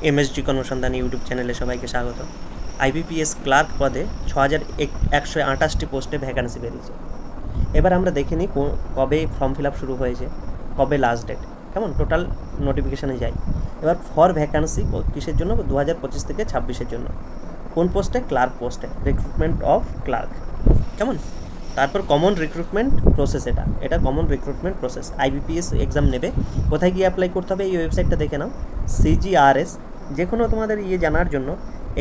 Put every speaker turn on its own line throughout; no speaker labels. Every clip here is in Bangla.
এমএসজি কর্মসন্ধান ইউটিউব চ্যানেলে সবাইকে স্বাগত। আইবিপিএস ক্লার্ক পদে 6128টি পোস্টে ভ্যাকান্সি বেরিয়েছে। এবার আমরা দেখে নিই কবে ফর্ম ফিল আপ শুরু হয়েছে, কবে লাস্ট ডেট, কেমন টোটাল নোটিফিকেশানে যাই। এবার ফর ভ্যাকান্সি কিসের জন্য? 2025 থেকে 26-এর জন্য। কোন পোস্টে? ক্লার্ক পোস্টে, রিক্রুটমেন্ট অফ ক্লার্ক, কেমন। তারপর কমন রিক্রুটমেন্ট প্রসেস, এটা common recruitment process. IBPS exam নেবে, কোথায় গিয়ে অ্যাপ্লাই করতে হবে এই ওয়েবসাইটটা দেখে নাও। CGRS, যে কোনো তোমাদের জানার জন্য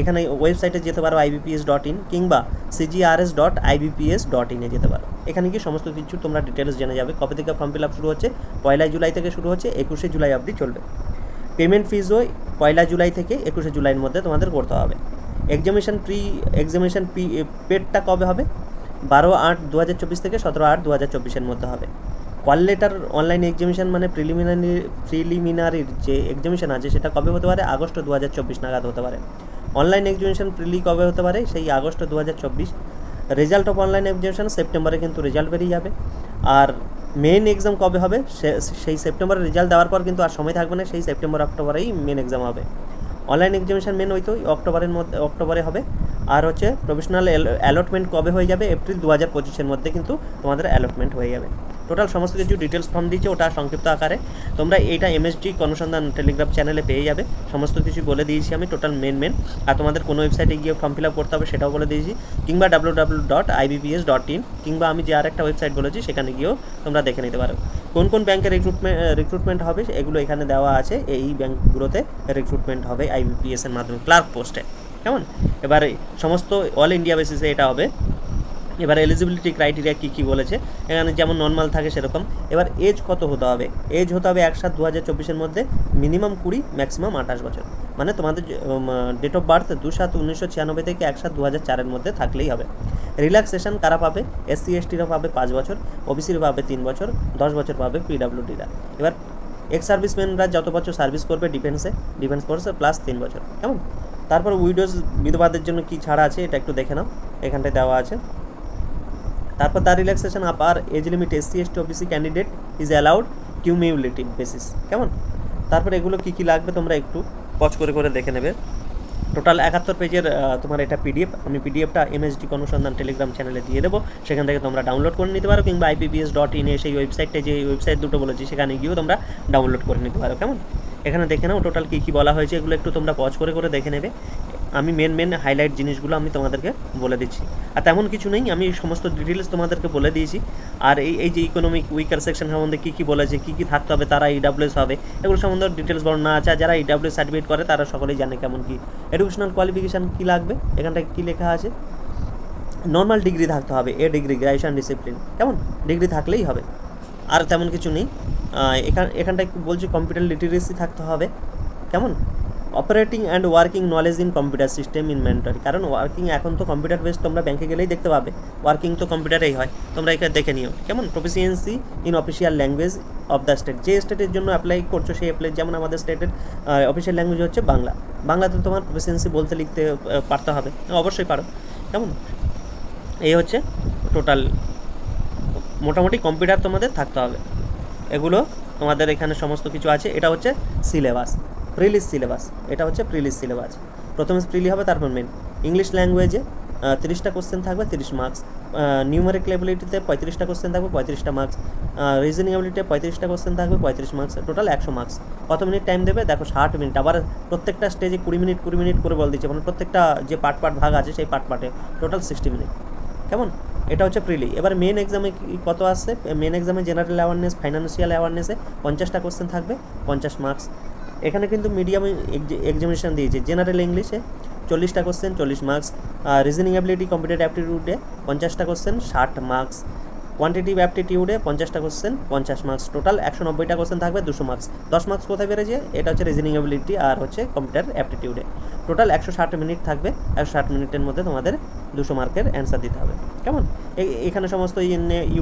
এখানে ওয়েবসাইটে যেতে পারো ibps.in কিংবা cgrs.ibps.in এ যেতে পারো। এখানে গিয়ে সমস্ত কিছু তোমরা ডিটেলস জেনে যাবে। কবে থেকে ফর্ম ফিল আপ শুরু হচ্ছে? 1 জুলাই থেকে শুরু হচ্ছে, 21 জুলাই অবধি চলবে। পেমেন্ট ফিজও 1 জুলাই থেকে 21 জুলাইয়ের মধ্যে তোমাদের করতে হবে। এক্সামিনেশন পেডটা কবে হবে? 12/8/2024 থেকে 17/8/2024-এর মধ্যে হবে। কল লেটার অনলাইন এক্সামিনেশন মানে প্রিলিমিনারির যে এক্সামিনেশন আছে সেটা কবে হতে পারে? আগস্ট 2024 নাগাদ হতে পারে। অনলাইন এক্সামিনেশন প্রিলি কবে হতে পারে? সেই August 2024। Result of online examination সেপ্টেম্বরে কিন্তু রেজাল্ট বেরিয়ে যাবে। আর মেন এক্সাম কবে হবে? সেই সেপ্টেম্বরে রেজাল্ট দেওয়ার পর কিন্তু আর সময় থাকবে না, সেই সেপ্টেম্বর অক্টোবরেই মেন এক্সাম হবে। অনলাইন এক্সামিনেশন মেন ওই তো অক্টোবরে হবে। আর হচ্ছে প্রফেশনাল অ্যালটমেন্ট কবে হয়ে যাবে? এপ্রিল 2025-এর মধ্যে কিন্তু তোমাদের অ্যালটমেন্ট হয়ে যাবে। টোটাল সমস্ত কিছু ডিটেলস ফর্ম দিচ্ছে, ওটা সংক্ষিপ্ত আকারে তোমরা এইটা এমএসজি কর্মসন্ধান টেলিগ্রাম চ্যানেলে পেয়ে যাবে। সমস্ত কিছু বলে দিয়েছি আমি, টোটাল মেন। আর তোমাদের কোনো ওয়েবসাইটে গিয়ে ফর্ম ফিল আপ করতে হবে সেটাও বলে দিয়েছি, কিংবা www.ibps.in কিংবা আমি যে আরেকটা ওয়েবসাইট বলেছি সেখানে গিয়েও তোমরা দেখে নিতে পারো। কোন কোন ব্যাংকের রিক্রুটমেন্ট হবে এগুলো এখানে দেওয়া আছে। এই ব্যাংকগুলোতে রিক্রুটমেন্ট হবে আইবিপিএস-এর মাধ্যমে ক্লার্ক পোস্টে, কেমন। এবার সমস্ত অল ইন্ডিয়া বেসিসে এটা হবে। এবার এলিজিবিলিটি ক্রাইটেরিয়া কী বলেছে এখানে, যেমন নর্মাল থাকে সেরকম। এবার এজ কত হতে হবে? এজ হতে হবে 1/7/2024-এর মধ্যে মিনিমাম 20, ম্যাক্সিমাম 28 বছর। মানে তোমাদের ডেট অফ বার্থ 2/7/1996 থেকে 1/7/2004-এর মধ্যে থাকলেই হবে। রিল্যাক্সেশন কারা পাবে? SC/ST-রা পাবে 5 বছর, ওবিসিরা পাবে 3 বছর, 10 বছর পাবে PWD-রা। এবার এক্স সার্ভিসম্যানরা যত বছর সার্ভিস করবে ডিফেন্স ফোর্সে প্লাস 3 বছর, কেমন। তারপর উইডোজ বিধবাদের জন্য কি ছাড়া আছে এটা একটু দেখে নাও, এখানটায় দেওয়া আছে। তারপর তার relaxation upper age limit SC/ST OBC candidate is allowed cumulative basis, কেমন। তারপর এগুলো কী লাগবে তোমরা একটু পজ করে দেখে নেবে। টোটাল 71 পেজের তোমার এটা PDF। আমি PDFটা এমএসজি কর্মসন্ধান টেলিগ্রাম চ্যানেলে দিয়ে দেবো, সেখান থেকে তোমরা ডাউনলোড করে নিতে পারো, কিংবা ibps.in সেই ওয়েবসাইটে যে ওয়েবসাইট দুটো বলেছি সেখানে গিয়েও তোমরা ডাউনলোড করে নিতে পারো, কেমন। এখানে দেখে নাও টোটাল কী বলা হয়েছে, এগুলো একটু তোমরা পজ করে দেখে নেবে। আমি মেন হাইলাইট জিনিসগুলো আমি তোমাদেরকে বলে দিচ্ছি, আর তেমন কিছু নেই, আমি সমস্ত ডিটেলস তোমাদেরকে বলে দিয়েছি। আর এই যে ইকোনমিক উইকার সেকশন সম্বন্ধে কী বলেছে, কী থাকতে হবে, তারা EWS হবে, এগুলো সম্বন্ধে ডিটেলস বর্ণনা আছে। আর যারা EWS সার্টিফিকেট করে তারা সকলেই জানে কেমন কী। এডুকেশনাল কোয়ালিফিকেশান কী লাগবে, এখানটায় কী লেখা আছে? নর্মাল ডিগ্রি থাকতে হবে, ডিগ্রি গ্র্যাজুয়েশন ডিসিপ্লিন, কেমন। ডিগ্রি থাকলেই হবে, আর তেমন কিছু নেই। এখানটায় বলছি কম্পিউটার লিটারেসি থাকতে হবে, কেমন। Operating and working knowledge in computer system in mandatory, কারণ ওয়ার্কিং এখন তো কম্পিউটার বেস, তোমরা ব্যাংকে গেলেই দেখতে পাবে ওয়ার্কিং তো কম্পিউটারেই হয়, তোমরা এখানে দেখে নিও, কেমন। Proficiency in official language of the state, যে স্টেটের জন্য অ্যাপ্লাই করছো সেই যেমন আমাদের স্টেটের অফিসিয়াল ল্যাঙ্গুয়েজ হচ্ছে বাংলা। বাংলাতে তোমার প্রফিসিয়েন্সি বলতে লিখতে পারতে হবে, অবশ্যই পারো, কেমন। এই হচ্ছে টোটাল মোটামুটি কম্পিউটার তোমাদের থাকতে হবে। এগুলো তোমাদের এখানে সমস্ত কিছু আছে। এটা হচ্ছে সিলেবাস, প্রিলিজ সিলেবাস, এটা হচ্ছে প্রিলিজ সিলেবাস। প্রথমে প্রিলি হবে, তারপর মেন। ইংলিশ ল্যাঙ্গুয়েজে 30টা কোশ্চেন থাকবে, 30 মার্কস। নিউমেরিক্যাল এবিলিটিতে 35টা কোশ্চেন থাকবে, 35টা মার্কস। রিজনিং এবিলিটিতে 35টা কোশ্চেন থাকবে, 35 মার্কস, টোটাল 100 মার্কস। কত মিনিট টাইম দেবে? দেখো 60 মিনিট। আবার প্রত্যেকটা স্টেজে 20 মিনিট করে বল দিচ্ছে, মানে প্রত্যেকটা যে পার্ট ভাগ আছে সেই পার্টে টোটাল 60 মিনিট, কেমন। এটা হচ্ছে প্রিলি। এবার মেন এক্সামে কত আসছে? মেন এক্সামে জেনারেল অ্যাওয়ারনেস, ফাইন্যান্সিয়াল অ্যাওয়ারনেসে 50টা কোশ্চেন থাকবে, 50 মার্কস। এখানে কিন্তু মিডিয়াম এক্সামিনেশন দিয়েছে। জেনারেল ইংলিশে 40টা question, 40 marks. Reasoning ability computer অ্যাপটিটিউডে 50টা কোশ্চেন, 60 মার্কস। কোয়ান্টিটিভ অ্যাপটিটিউডে 50টা কোশ্চেন, 50 মার্কস। টোটাল 190টা কোশ্চেন থাকবে, 200 মার্কস। 10 মার্কস কোথায় বেড়েছে? এটা হচ্ছে রিজনিং অ্যাবিলিটি আর হচ্ছে কম্পিউটার অ্যাপটিটিউডে। টোটাল 160 মিনিট থাকবে, 160 মিনিটের মধ্যে তোমাদের 200 মার্কের অ্যান্সার দিতে হবে, কেমন। এখানে সমস্ত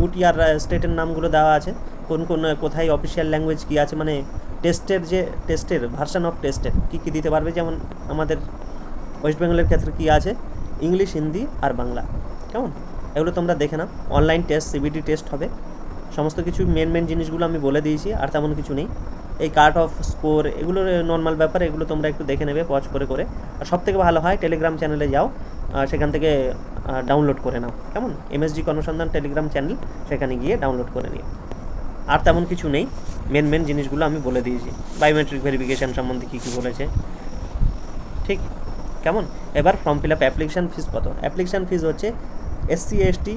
UTR স্টেটের নামগুলো দেওয়া আছে, কোথায় অফিসিয়াল ল্যাঙ্গুয়েজ কী আছে, মানে টেস্টের ভার্সান অফ টেস্টের কী দিতে পারবে। যেমন আমাদের ওয়েস্ট বেঙ্গলের ক্ষেত্রে কী আছে? ইংলিশ, হিন্দি আর বাংলা, কেমন। এগুলো তোমরা দেখে নাও। অনলাইন টেস্ট, CBT টেস্ট হবে, সমস্ত কিছু মেন জিনিসগুলো আমি বলে দিয়েছি, আর তেমন কিছু নেই। এই কাট অফ স্কোর এগুলো নর্মাল ব্যাপার, এগুলো তোমরা একটু দেখে নেবে পজ করে করে। আর সবথেকে ভালো হয় টেলিগ্রাম চ্যানেলে যাও, সেখান থেকে ডাউনলোড করে নাও, কেমন? MSG কর্মসন্ধান টেলিগ্রাম চ্যানেল, সেখানে গিয়ে ডাউনলোড করে নিও। আর তেমন কিছু নেই, মেন জিনিসগুলো আমি বলে দিয়েছি। বায়োমেট্রিক ভেরিফিকেশান সম্বন্ধে কী কী বলেছে, ঠিক কেমন? এবার form fill up application fees কত? অ্যাপ্লিকেশান ফিস হচ্ছে SC ST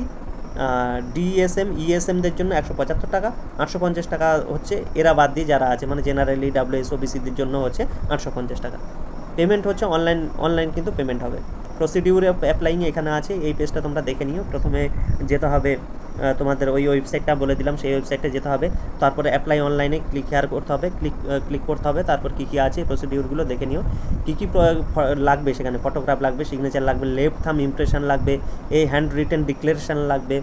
DSM ESMদের জন্য 175 টাকা, 850 টাকা হচ্ছে এরা বাদ দিয়ে যারা আছে, মানে জেনারেলি WS OBCদের জন্য হচ্ছে 850 টাকা। পেমেন্ট হচ্ছে অনলাইন কিন্তু পেমেন্ট হবে। প্রসিডিউর অফ অ্যাপ্লাইং এখানে আছে, এই পেজটা তোমরা দেখে নিও। প্রথমে যেতে হবে তোমাদের ওই ওয়েবসাইটটা বলে দিলাম, সেই ওয়েবসাইটে যেতে হবে, তারপরে অ্যাপ্লাই অনলাইনে ক্লিক হেয়ার করতে হবে, ক্লিক করতে হবে, তারপর কী কী আছে প্রসিডিউরগুলো দেখে নিও। কী কী লাগবে সেখানে, ফটোগ্রাফ লাগবে, সিগনেচার লাগবে, লেফট থাম ইমপ্রেশন লাগবে, এই হ্যান্ড রিটেন ডিক্লারেশন লাগবে,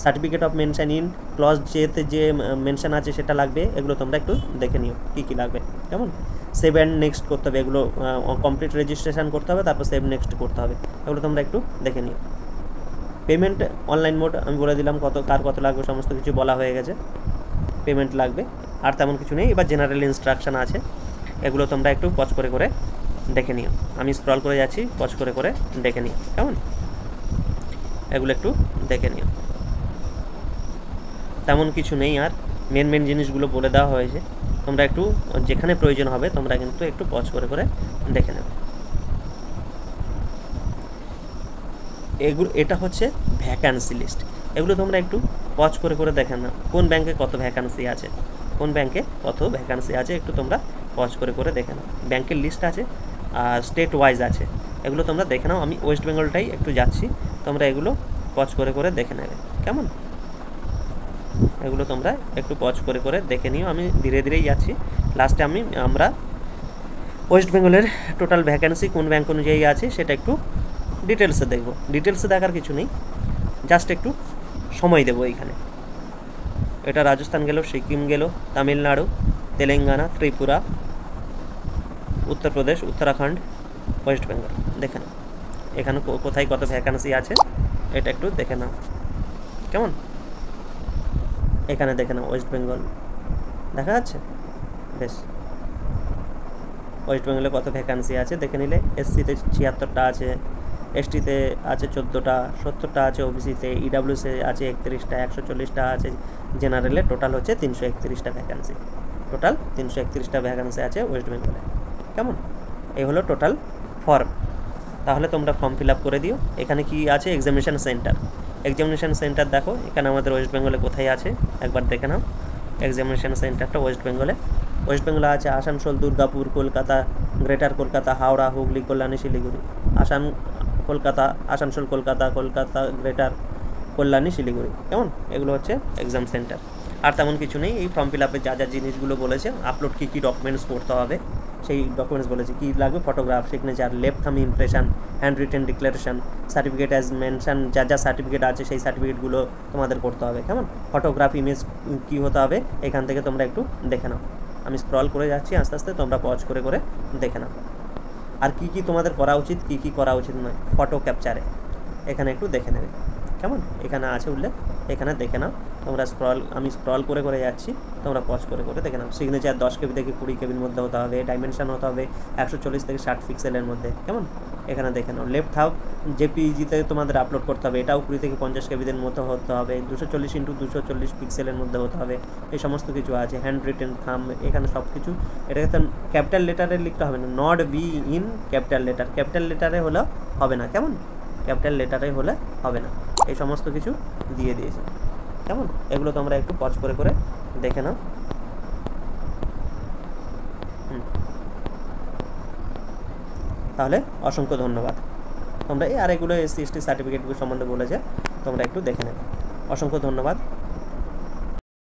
certificate of mention in clause জেতে যে মেনশন আছে সেটা লাগবে, এগুলো তোমরা একটু দেখে নিও কী কী লাগবে, কেমন? সেভ অ্যান্ড নেক্সট করতে হবে, এগুলো কমপ্লিট রেজিস্ট্রেশন করতে হবে, তারপর সেভ নেক্সট করতে হবে, এগুলো তোমরা একটু দেখে নিও। পেমেন্ট অনলাইন মোড আমি বলে দিলাম, কার কত লাগবে সমস্ত কিছু বলা হয়ে গেছে, পেমেন্ট লাগবে, আর তেমন কিছু নেই। এবার জেনারেল ইনস্ট্রাকশান আছে, এগুলো তোমরা একটু পজ করে করে দেখে নিও। আমি স্ক্রল করে যাচ্ছি, পজ করে করে দেখে নিও, কেমন? এগুলো একটু দেখে নিও, তেমন কিছু নেই। আর মেন জিনিসগুলো বলে দেওয়া হয়েছে, তোমরা একটু যেখানে প্রয়োজন হবে তোমরা কিন্তু একটু পজ করে করে দেখে নেবে। এটা হচ্ছে ভ্যাকান্সি লিস্ট, এগুলো তোমরা একটু পজ করে করে দেখে নাও, কোন ব্যাংকে কত ভ্যাকান্সি আছে, কোন ব্যাংকে কত ভ্যাকান্সি আছে, একটু তোমরা পজ করে করে দেখে নাও। ব্যাংকের লিস্ট আছে আর স্টেট ওয়াইজ আছে, এগুলো তোমরা দেখে নাও। আমি ওয়েস্ট বেঙ্গলটাই একটু যাচ্ছি, তোমরা এগুলো পজ করে করে দেখে নেবে, কেমন? এগুলো তোমরা একটু পজ করে করে দেখে নিও, আমি ধীরে ধীরেই যাচ্ছি। লাস্টে আমরা ওয়েস্ট বেঙ্গলের টোটাল ভ্যাকান্সি কোন ব্যাংক অনুযায়ী আছে সেটা একটু ডিটেলসে দেখব। ডিটেলসে দেখার কিছু নেই, জাস্ট একটু সময় দেবো এইখানে। এটা রাজস্থান গেল, সিকিম গেল, তামিলনাড়ু, তেলেঙ্গানা, ত্রিপুরা, উত্তরপ্রদেশ, উত্তরাখণ্ড, ওয়েস্ট বেঙ্গল। দেখে নাও এখানে কোথায় কত ভ্যাকান্সি আছে, এটা একটু দেখে নাও, কেমন? এখানে দেখে নাও ওয়েস্ট বেঙ্গল দেখা যাচ্ছে, বেশ। ওয়েস্ট বেঙ্গলে কত ভ্যাকান্সি আছে দেখে নিলে। SCতে 76টা আছে, STতে আছে 14টা, 70টা আছে, OBCতে, EWSে আছে 31টা, 140টা আছে, জেনারেলে টোটাল হচ্ছে 331টা ভ্যাকান্সি। টোটাল 331টা ভ্যাকান্সি আছে ওয়েস্ট বেঙ্গলে, কেমন? এই হলো টোটাল ফর্ম। তাহলে তোমরা ফর্ম ফিল আপ করে দিও। এখানে কি আছে, এক্সামিনেশান সেন্টার। এক্সামিনেশান সেন্টার দেখো এখানে আমাদের ওয়েস্ট বেঙ্গলে কোথায় আছে একবার দেখে নাও। এক্সামিনেশান সেন্টারটা ওয়েস্ট বেঙ্গলে আছে আসানসোল, দুর্গাপুর, কলকাতা, গ্রেটার কলকাতা, হাওড়া, হুগলি, কল্যাণী, শিলিগুড়ি। আসানসোল কলকাতা, গ্রেটার, কল্যাণী, শিলিগুড়ি, কেমন? এগুলো হচ্ছে এক্সাম সেন্টার। আর তেমন কিছু নেই। এই ফর্ম ফিল আপে যা জিনিসগুলো বলেছে, আপলোড কী ডকুমেন্টস করতে হবে সেই ডকুমেন্টস বলেছে। কী লাগবে, ফটোগ্রাফ, সিগনেচার, লেফট থাম impression, hand written declaration, certificate as mention, যা সার্টিফিকেট আছে সেই সার্টিফিকেটগুলো তোমাদের করতে হবে, কেমন? ফটোগ্রাফ, ইমেজ কী হতে হবে এখান থেকে তোমরা একটু দেখে নাও। আমি স্ক্রল করে যাচ্ছি আস্তে আস্তে, তোমরা পজ করে করে দেখে নাও। আর কী তোমাদের করা উচিত, কী করা উচিত নয় ফটো ক্যাপচারে, এখানে একটু দেখে নেবে, কেমন? এখানে আছে উল্লেখ, এখানে দেখে নাও তোমরা। আমি স্ক্রল করে করে যাচ্ছি, তোমরা পজ করে করে দেখে নাও। সিগনেচার 10 KB থেকে 20 KBর মধ্যে হতে হবে, ডাইমেনশন হতে হবে 140 থেকে 60 পিক্সেলের মধ্যে, কেমন? এখানে দেখে নাও। লেফট থাও JPEGতে তোমাদের আপলোড করতে হবে, এটাও 20 থেকে 50 KBদের মতো হতে হবে, 240x240 পিক্সেলের মধ্যে হতে হবে, এই সমস্ত কিছু আছে। হ্যান্ড রিটেন থাম, এখানে সব কিছু। এটাকে তো ক্যাপিটাল লেটারে লিখতে হবে না, not be in capital letter, capital লেটারে হলে হবে না, কেমন? ক্যাপিটাল লেটারে হলে হবে না, এই সমস্ত কিছু দিয়ে দিয়েছে, কেমন? এগুলো তোমরা একটু পজ করে করে দেখে নাও। তাহলে অসংখ্য ধন্যবাদ। তোমরা আর এগুলো SC ST সার্টিফিকেটগুলো সম্বন্ধে বলেছে, তোমরা একটু দেখে নেবে। অসংখ্য ধন্যবাদ।